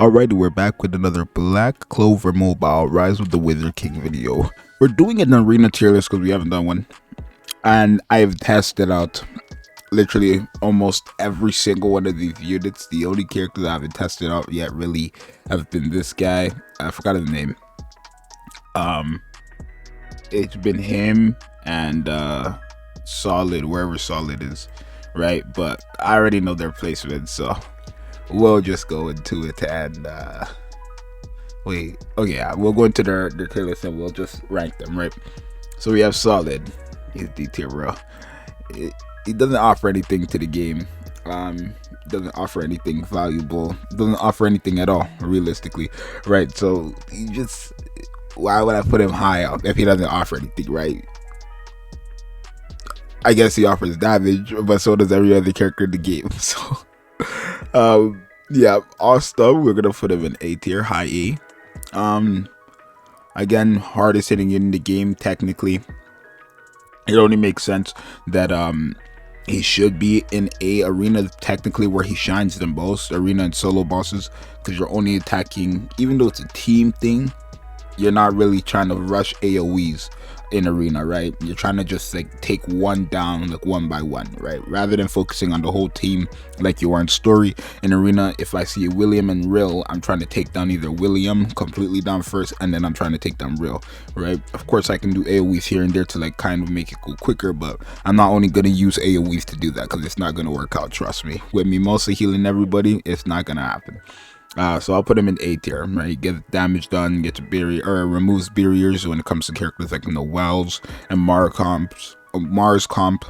Alright, we're back with another Black Clover Mobile Rise of the Wizard King video. We're doing an arena tier list because we haven't done one. And I've tested out literally almost every single one of these units. The only characters I haven't tested out yet really have been this guy. I forgot his name. It's been him and Solid, wherever Solid is, right? But I already know their placement, so we'll just go into it and we'll go into their tier list and we'll just rank them, right? So we have Solid. He's D tier, bro. He doesn't offer anything to the game. Doesn't offer anything valuable. Doesn't offer anything at all, realistically, right? So he just, why would I put him high up if he doesn't offer anything, right? I guess he offers damage, but so does every other character in the game. So yeah, stuff, we're gonna put him in A tier, high A. Again, hardest hitting in the game. Technically, it only makes sense that he should be in A arena, technically where he shines the most, arena and solo bosses, because you're only attacking, even though it's a team thing, you're not really trying to rush AoEs in arena, right? You're trying to just like take one down, like one by one, right? Rather than focusing on the whole team like you are in story. In arena, if I see William and Rill, I'm trying to take down either William completely down first, and then I'm trying to take down Rill, right? Of course, I can do AoEs here and there to like kind of make it go quicker, but I'm not only going to use AoEs to do that because it's not going to work out, trust me. With me mostly healing everybody, it's not going to happen. So I'll put him in A tier, right? He gets damage done, gets a barrier, or removes barriers when it comes to characters like Wells and Mars comp.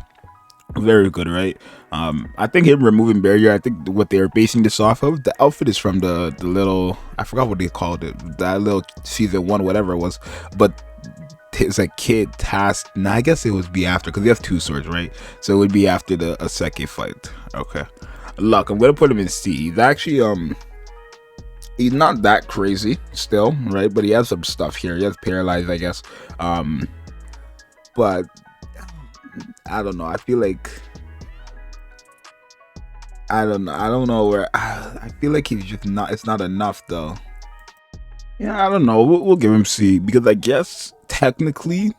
Very good, right? I think him removing barrier, I think what they're basing this off of, the outfit is from the little, I forgot what they called it, that little season 1, whatever it was, but it's like kid task. Now I guess it would be after, because he has 2 swords, right? So it would be after the second fight. Okay, look, I'm gonna put him in C. He's actually he's not that crazy still, right? But he has some stuff here. He has paralyzed, I guess. But I don't know. I feel like I don't know where. I feel like he's just not. It's not enough though. Yeah, I don't know. We'll give him C because I guess technically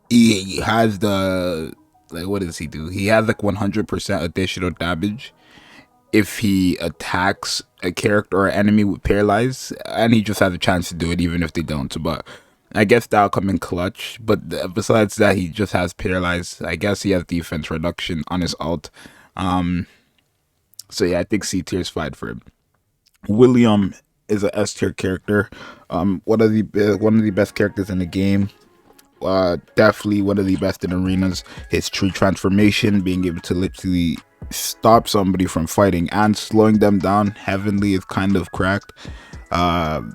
he has the, like, what does he do? He has like 100% additional damage if he attacks a character or enemy with paralyze, and he just has a chance to do it even if they don't. But I guess that'll come in clutch. But besides that, he just has paralyze. I guess he has defense reduction on his ult. So yeah, I think C tier is fine for him. William is a S tier character. One of the best characters in the game. Definitely one of the best in arenas. His tree transformation, being able to literally stop somebody from fighting and slowing them down heavenly, is kind of cracked. I'm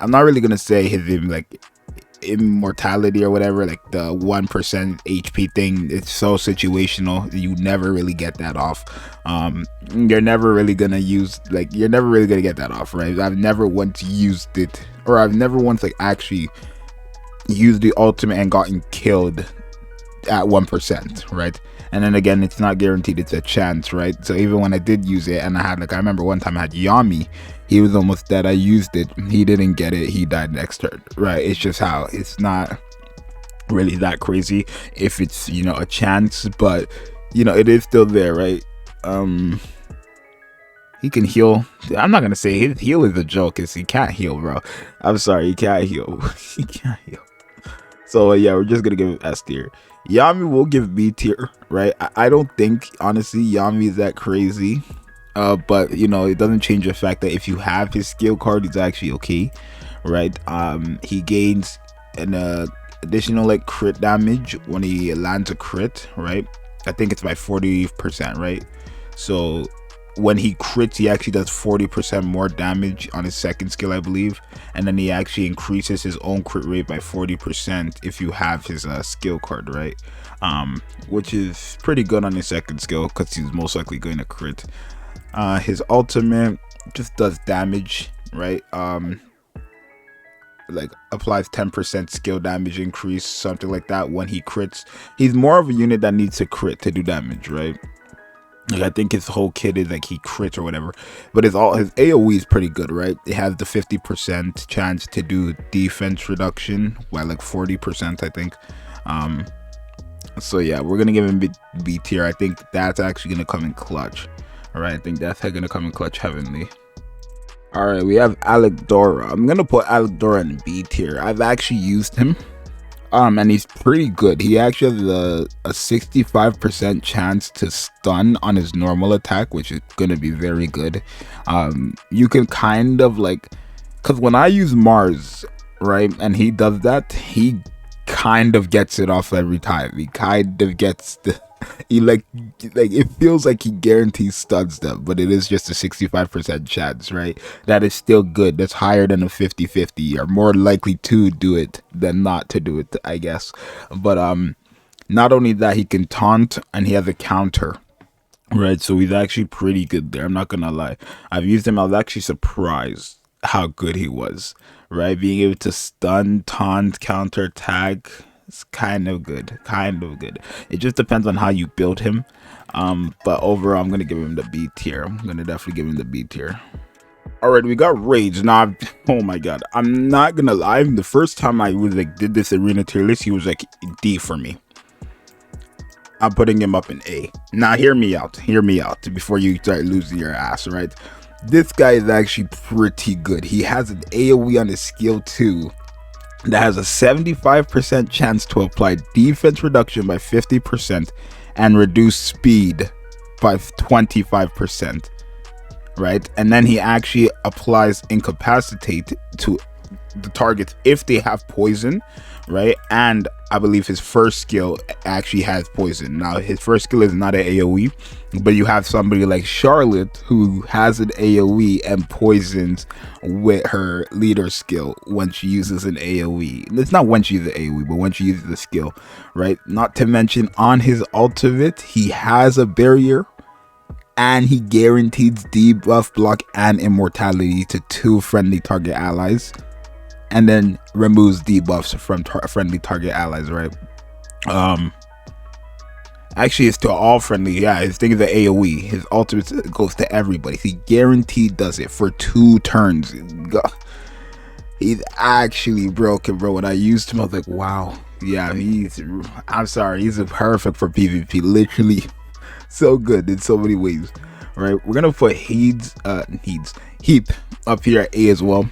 not really gonna say his like immortality or whatever, like the 1% HP thing. It's so situational, you never really get that off. You're never really gonna get that off, right? I've never once used it, or I've never once like actually used the ultimate and gotten killed at 1%, right? And then again, it's not guaranteed, it's a chance, right? So even when I did use it, and I remember one time I had Yami, he was almost dead. I used it, he didn't get it, he died next turn, right? It's just how, it's not really that crazy if it's, a chance, but it is still there, right? He can heal. I'm not gonna say his heal is a joke, because he can't heal, bro. I'm sorry, he can't heal. He can't heal. So yeah, we're just gonna give him S tier. Yami will give B tier, right? I don't think, honestly, Yami is that crazy. But it doesn't change the fact that if you have his skill card, he's actually okay, right? He gains an additional like crit damage when he lands a crit, right? I think it's by 40%, right? So when he crits, he actually does 40% more damage on his second skill, I believe, and then he actually increases his own crit rate by 40% if you have his skill card, right? Which is pretty good on his second skill because he's most likely going to crit. His ultimate just does damage, right? Like applies 10% skill damage increase, something like that when he crits. He's more of a unit that needs to crit to do damage, right? Like I think his whole kit is like he crits or whatever, but his AOE is pretty good, right? It has the 50% chance to do defense reduction by like 40%, I think. Um, so yeah, we're gonna give him B tier. I think that's actually gonna come in clutch. All right, I think that's gonna come in clutch heavenly. All right, we have Alec Dora. I'm gonna put Alec Dora in B tier. I've actually used him. And he's pretty good. He actually has a 65% chance to stun on his normal attack, which is gonna be very good. You can kind of like, cause when I use Mars, right, and he does that, he kind of gets it off every time. He kind of gets he like it feels like he guarantees stuns them, but it is just a 65% chance, right? That is still good. That's higher than a 50-50. You're more likely to do it than not to do it, I guess. But not only that, he can taunt and he has a counter, right? So he's actually pretty good there. I'm not gonna lie. I've used him. I was actually surprised how good he was, right? Being able to stun, taunt, counter, tag. It's kind of good. It just depends on how you build him. But overall, I'm gonna give him the B tier. I'm gonna definitely give him the B tier. All right, we got Rage. Now, oh my god, I'm not gonna lie. The first time I was like did this arena tier list, he was like D for me. I'm putting him up in A. Now, hear me out before you start losing your ass. Right, this guy is actually pretty good. He has an AOE on his skill 2. That has a 75% chance to apply defense reduction by 50% and reduce speed by 25%, right? And then he actually applies incapacitate to the targets if they have poison, right? And I believe his first skill actually has poison. Now, his first skill is not an AoE, but you have somebody like Charlotte who has an AoE and poisons with her leader skill when she uses an AoE. It's not when she uses an AoE, but when she uses the skill, right? Not to mention on his ultimate, he has a barrier and he guarantees debuff, block, and immortality to 2 friendly target allies, and then removes debuffs from friendly target allies, right? Actually, it's to all friendly. Yeah, his thing is the AoE. His ultimate goes to everybody. He guaranteed does it for 2 turns. He's actually broken, bro. When I used him, I was like, wow. Yeah, I'm sorry. He's perfect for PvP. Literally so good in so many ways, right? We're going to put Heap up here at A as well.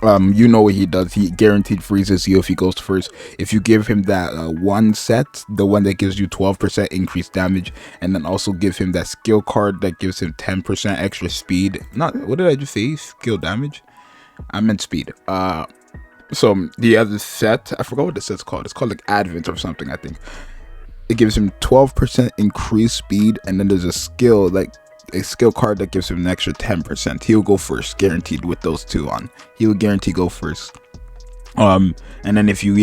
You know what he does. He guaranteed freezes you if he goes first. If you give him that one set, the one that gives you 12% increased damage, and then also give him that skill card that gives him 10% extra speed. What did I just say? Skill damage? I meant speed. So the other set, I forgot what the set's called. It's called like Advent or something, I think. It gives him 12% increased speed, and then there's a skill card that gives him an extra 10%. He'll go first, guaranteed, with those 2 on. He will guarantee go first. And then if you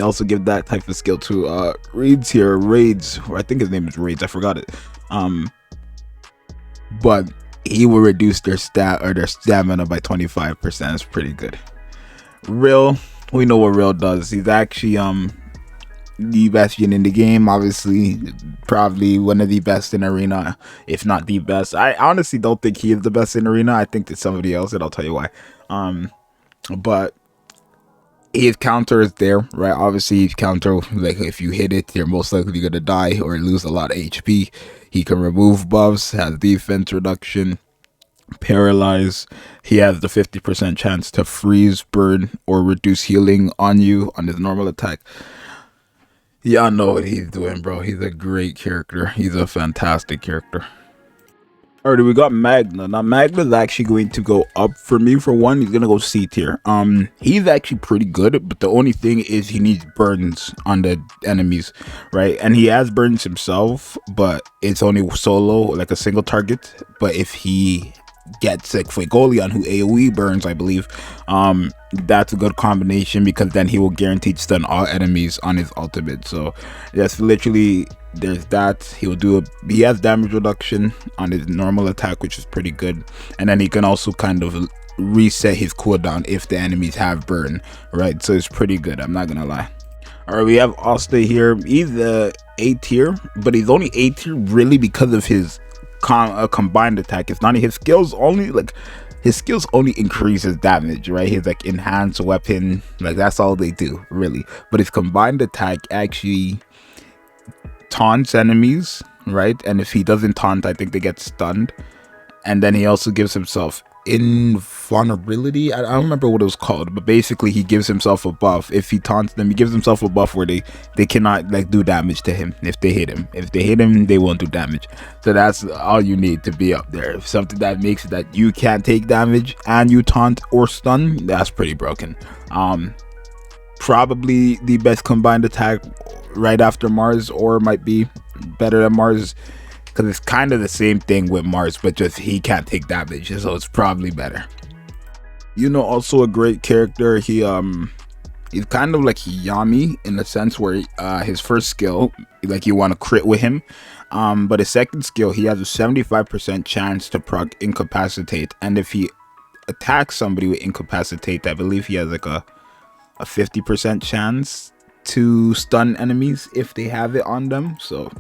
also give that type of skill to Raids, I think his name is Raids, I forgot it. But he will reduce their stamina by 25%. It's pretty good. Real, we know what Real does. He's actually the best in the game, obviously, probably one of the best in arena, if not the best. I honestly don't think he is the best in arena. I think it's somebody else, and I'll tell you why. But his counter is there, right? Obviously, his counter, like if you hit it, you're most likely gonna die or lose a lot of HP. He can remove buffs, has defense reduction, paralyze. He has the 50% chance to freeze, burn, or reduce healing on you on his normal attack. Y'all know what he's doing, bro. He's a great character. He's a fantastic character. Alright, we got Magna. Now, Magna's actually going to go up for me. For one, he's going to go C tier. He's actually pretty good, but the only thing is he needs burns on the enemies, right? And he has burns himself, but it's only solo, like a single target. But if he gets like Fuegolion, who AoE burns, I believe, that's a good combination, because then he will guaranteed stun all enemies on his ultimate. So that's literally, there's that. He has damage reduction on his normal attack, which is pretty good, and then he can also kind of reset his cooldown if the enemies have burn, right? So it's pretty good, I'm not gonna lie. All right, we have Asta here. He's A tier, but he's only A tier really because of his a combined attack. It's not his skills only, like his skills only increase his damage, right? His like enhanced weapon, like that's all they do really. But his combined attack actually taunts enemies, right? And if he doesn't taunt, I think they get stunned. And then he also gives himself invulnerability. I don't remember what it was called, but basically he gives himself a buff. If he taunts them, he gives himself a buff where they cannot like do damage to him if they hit him. If they hit him, they won't do damage. So that's all you need to be up there. If something that makes it that you can't take damage and you taunt or stun, that's pretty broken. Probably the best combined attack right after Mars, or might be better than Mars, because it's kind of the same thing with Mars, but just he can't take damage, so it's probably better. You know, also a great character. He's kind of like Yami in the sense where his first skill, like you want to crit with him, but his second skill, he has a 75% chance to proc incapacitate, and if he attacks somebody with incapacitate, I believe he has like a 50% chance to stun enemies if they have it on them. So,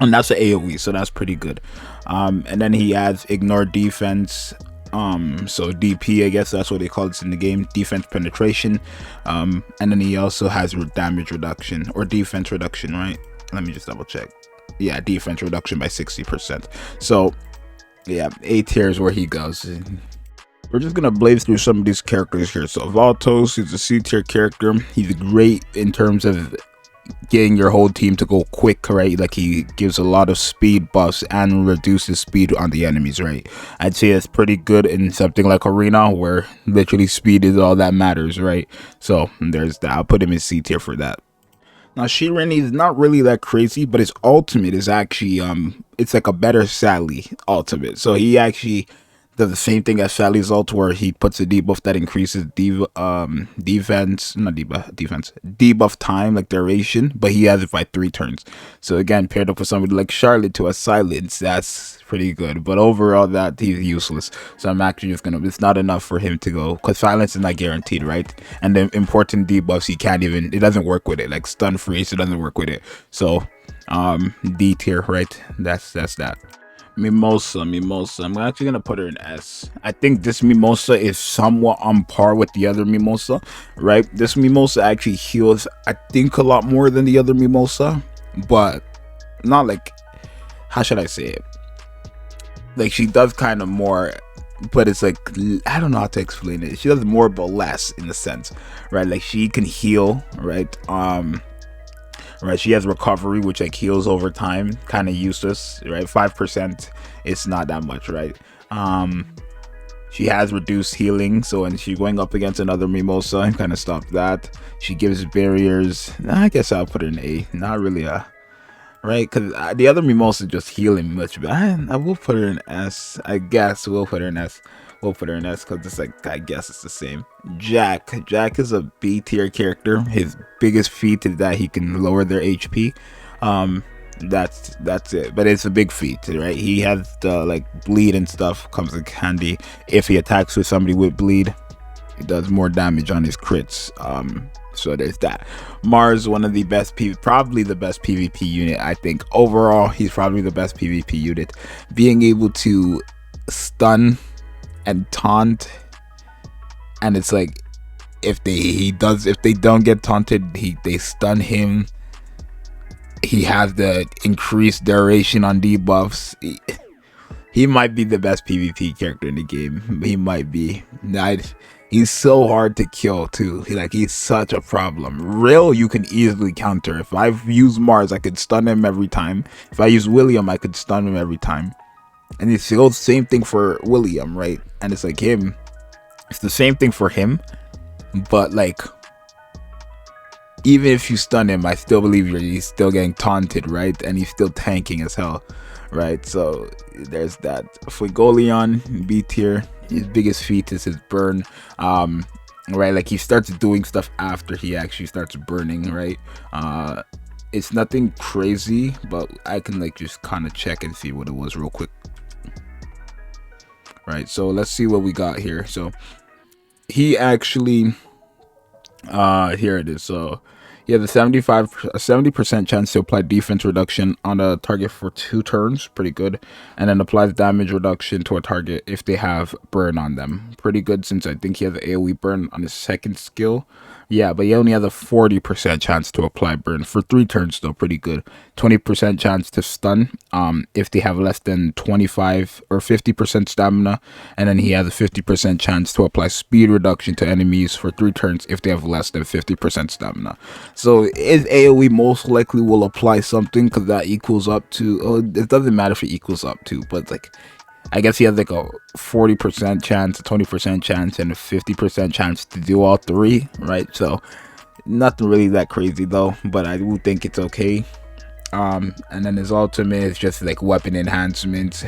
and that's an AoE, so that's pretty good. And then he adds ignore defense, so DP, I guess that's what they call it in the game, defense penetration. And then he also has damage reduction or defense reduction, right? Let me just double check. Yeah, defense reduction by 60%. So yeah, A tier is where he goes. We're just gonna blaze through some of these characters here. So Valtos, he's a C tier character. He's great in terms of getting your whole team to go quick, right? Like he gives a lot of speed buffs and reduces speed on the enemies, right? I'd say that's pretty good in something like Arena, where literally speed is all that matters, right? So there's that. I'll put him in C tier for that. Now Shiren is not really that crazy, but his ultimate is actually it's like a better Sally ultimate. So he actually does the same thing as Sally's ult, where he puts a debuff that increases debuff time, like duration, but he has it by 3 turns. So again, paired up with somebody like Charlotte to a silence, that's pretty good. But overall, that he's useless. So I'm actually just gonna, it's not enough for him to go, because silence is not guaranteed, right? And the important debuffs, he can't even, it doesn't work with it, like stun freeze, it doesn't work with it. So D tier, right? That's that. Mimosa. I'm actually gonna put her in S. I think this Mimosa is somewhat on par with the other Mimosa, right? This Mimosa actually heals, I think, a lot more than the other Mimosa, but not like, how should I say it? Like she does kind of more, but it's like, I don't know how to explain it. She does more but less in a sense, right? Like she can heal, right? Right, she has recovery, which like heals over time, kind of useless, right? 5%, it's not that much, right? She has reduced healing, so when she's going up against another Mimosa, and kind of stop that. She gives barriers. I guess I'll put her in A. Not really a, right? Because the other Mimosa is just healing much, but I will put her in S. I guess we'll put her in S. We'll put her in S because it's like, I guess it's the same. Jack is a B tier character. His biggest feat is that he can lower their HP. That's it, but it's a big feat, right? He has the like bleed and stuff, comes in handy. If he attacks with somebody with bleed, it does more damage on his crits. So there's that. Mars, one of the best probably the best PvP unit, I think. Overall, he's probably the best PvP unit. Being able to stun and taunt, and it's like if they don't get taunted, they stun him. He has the increased duration on debuffs. He might be the best PvP character in the game. He might be. He's so hard to kill too. He's such a problem. Real, you can easily counter. If I use Mars, I could stun him every time. If I use William, I could stun him every time. And it's the same thing for William, right? And it's like him. It's the same thing for him. But like, even if you stun him, I still believe he's still getting taunted, right? And he's still tanking as hell, right? So there's that. Fuegoleon, B tier. His biggest feat is his burn. Right? Like he starts doing stuff after he actually starts burning, right? It's nothing crazy, but I can like just kind of check and see what it was real quick. Right, so let's see what we got here. So he actually here it is. So He has a 70% chance to apply defense reduction on a target for 2 turns, pretty good, and then applies damage reduction to a target if they have burn on them. Pretty good, since I think he has an AoE burn on his second skill. Yeah, but he only has a 40% chance to apply burn for 3 turns, though. Pretty good. 20% chance to stun if they have less than 25 or 50% stamina, and then he has a 50% chance to apply speed reduction to enemies for 3 turns if they have less than 50% stamina. So his AoE most likely will apply something, because that equals up to, oh, it doesn't matter if it equals up to, but like, I guess he has like a 40% chance, a 20% chance, and a 50% chance to do all 3, right? So nothing really that crazy though, but I do think it's okay. And then his ultimate is just like weapon enhancements,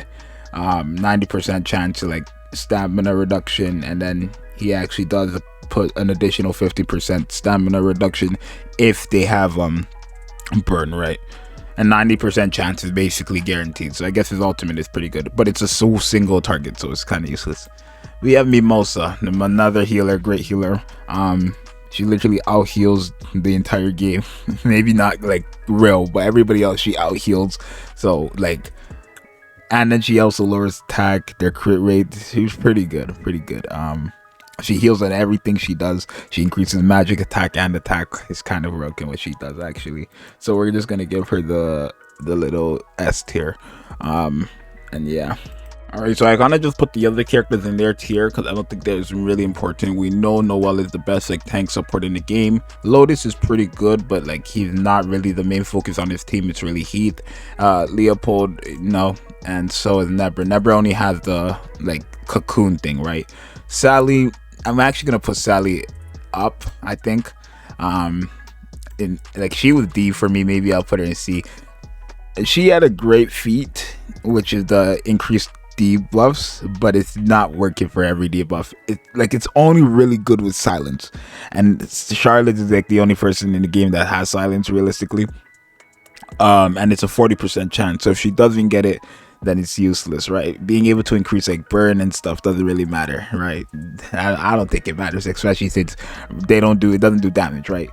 90% chance to like stamina reduction, and then he actually does put an additional 50% stamina reduction if they have burn, right? And 90% chance is basically guaranteed. So I guess his ultimate is pretty good, but it's a single target, so it's kind of useless. We have Mimosa, another healer, great healer. She literally out heals the entire game. Maybe not like real, but everybody else she out heals. So like, and then she also lowers attack, their crit rate. She's pretty good, she heals on everything she does. She increases magic attack and attack. It's kind of broken what she does actually. So we're just gonna give her the little S tier. And yeah. Alright, so I kind of just put the other characters in their tier because I don't think that is really important. We know Noelle is the best like tank support in the game. Lotus is pretty good, but like he's not really the main focus on his team. It's really Heath, Leopold, no, and so is Nebra. Nebra only has the like cocoon thing, right? Sally, I'm actually gonna put Sally up, I think. In like, she was D for me. Maybe I'll put her in C. She had a great feat, which is the increased debuffs, but it's not working for every debuff. It's only really good with silence, and Charlotte is like the only person in the game that has silence realistically. And it's a 40% chance. So if she doesn't get it, then it's useless, right? Being able to increase like burn and stuff doesn't really matter, right? I don't think it matters, especially since it doesn't do damage, right?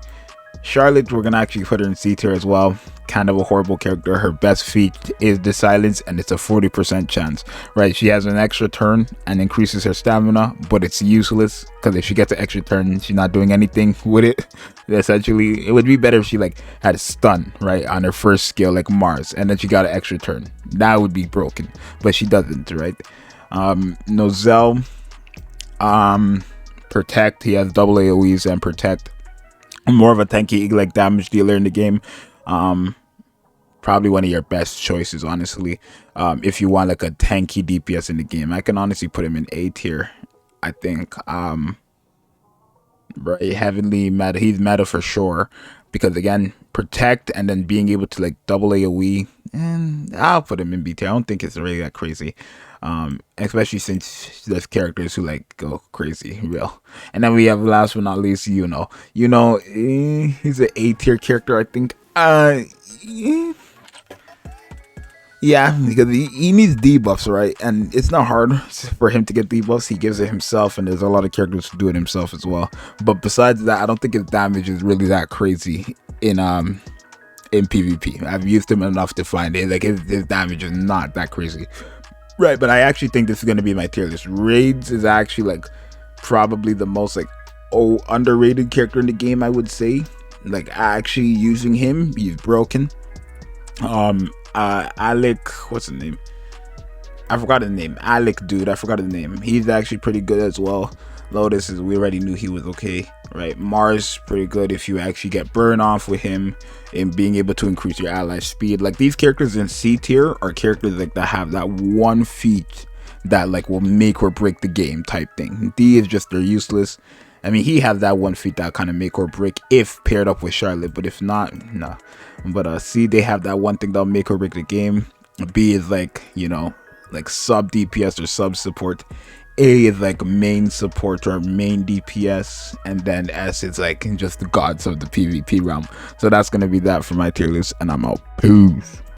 Charlotte, we're gonna actually put her in C tier as well. Kind of a horrible character. Her best feat is the silence, and it's a 40% chance, right? She has an extra turn and increases her stamina, but it's useless because if she gets an extra turn, she's not doing anything with it. Essentially, it would be better if she like had a stun, right, on her first skill like Mars, and then she got an extra turn. That would be broken, but she doesn't, right? Nozel, protect. He has double AoEs and protect. More of a tanky like damage dealer in the game. Probably one of your best choices, honestly. If you want like a tanky DPS in the game, I can honestly put him in A tier, I think. Right, heavenly meta. He's meta for sure, because again, protect and then being able to like double AoE, and I'll put him in B tier. I don't think it's really that crazy. Especially since there's characters who like go crazy real. And then we have, last but not least, he's an A tier character, I think. Yeah, because he needs debuffs, right? And it's not hard for him to get debuffs. He gives it himself, and there's a lot of characters who do it himself as well. But besides that, I don't think his damage is really that crazy in PvP. I've used him enough to find it. Like his damage is not that crazy. Right, but I actually think this is going to be my tier list. Raids is actually like probably the most like underrated character in the game, I would say. Like actually using him, he's broken. Alec, what's his name? I forgot his name. Alec, dude, I forgot his name. He's actually pretty good as well. Lotus is, we already knew he was okay, right? Mars, pretty good if you actually get burn off with him and being able to increase your ally speed. Like these characters in C tier are characters like that have that one feat that like will make or break the game type thing. D is just, they're useless. I mean, he has that one feat that kind of make or break if paired up with Charlotte, but if not, nah. But C, they have that one thing that'll make or break the game. B is like, like sub DPS or sub support. A is like main support or main DPS, and then S is like just the gods of the PvP realm. So that's gonna be that for my tier list, and I'm out. Peace.